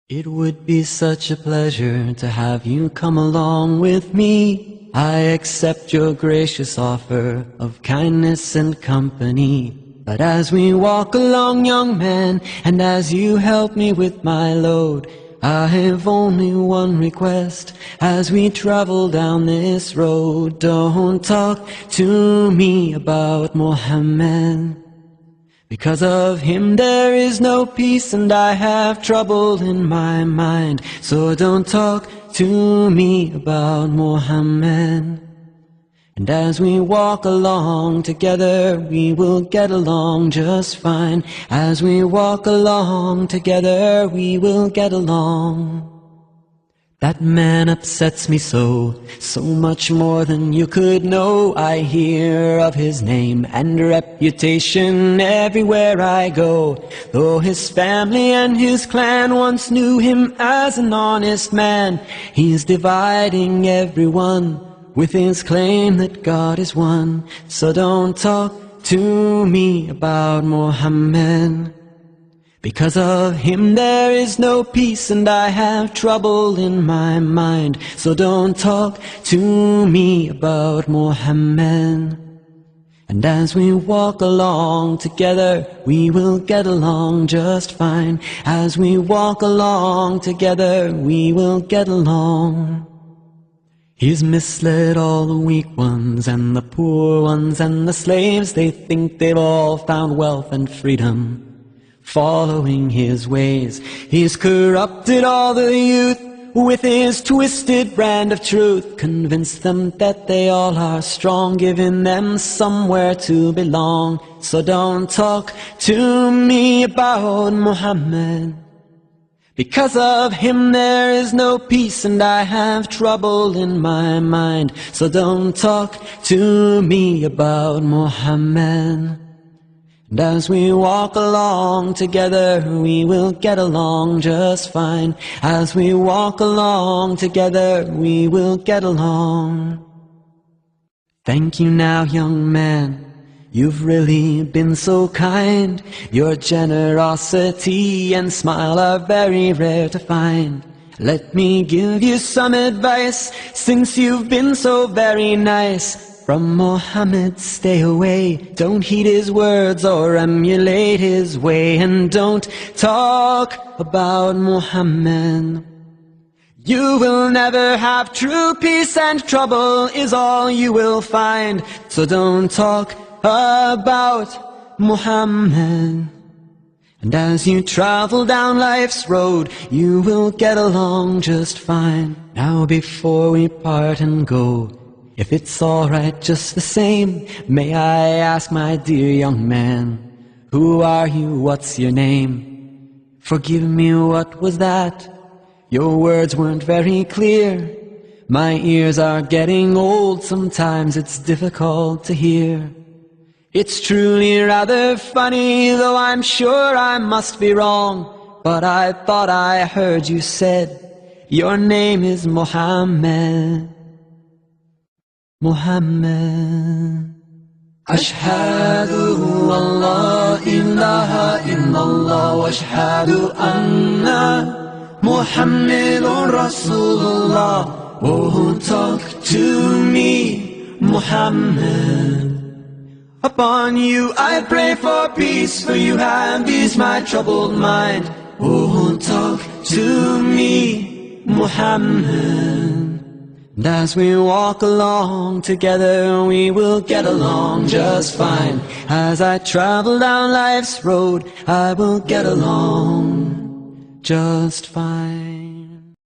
It would be such a pleasure to have you come along with me. I accept your gracious offer of kindness and company. But as we walk along, young man, and as you help me with my load, I have only one request as we travel down this road. Don't talk to me about Muhammad. Because of him there is no peace and I have trouble in my mind. So don't talk to me about Muhammad. And as we walk along together, we will get along just fine. As we walk along together, we will get along. That man upsets me so much more than you could know. I hear of his name and reputation everywhere I go. Though his family and his clan once knew him as an honest man, he's dividing everyone with his claim that God is one. So don't talk to me about Muhammad. Because of him there is no peace and I have trouble in my mind. So don't talk to me about Muhammad. And as we walk along together, we will get along just fine. As we walk along together, we will get along. He's misled all the weak ones and the poor ones and the slaves. They think they've all found wealth and freedom following his ways. He's corrupted all the youth with his twisted brand of truth. Convinced them that they all are strong, giving them somewhere to belong. So don't talk to me about Muhammad. Because of him there is no peace and I have trouble in my mind. So don't talk to me about Muhammad. And as we walk along together, we will get along just fine. As we walk along together, we will get along. Thank you now, young man. You've really been so kind. Your generosity and smile are very rare to find. Let me give you some advice, since you've been so very nice. From Muhammad stay away, don't heed his words or emulate his way. And don't talk about Muhammad. You will never have true peace and trouble is all you will find. So don't talk about Muhammad. And as you travel down life's road, you will get along just fine. Now before we part and go, if it's alright just the same, may I ask, my dear young man, who are you, what's your name? Forgive me, what was that? Your words weren't very clear. My ears are getting old, sometimes it's difficult to hear. It's truly rather funny, though I'm sure I must be wrong. But I thought I heard you said your name is Muhammad. Muhammad. Ashhadu an la ilaha illallah wa ashhadu anna Muhammadun Rasulullah. Oh, talk to me, Muhammad. Upon you I pray for peace, for you have eased my troubled mind. Oh, talk to me, Muhammad. And as we walk along together, we will get along just fine. As I travel down life's road, I will get along just fine.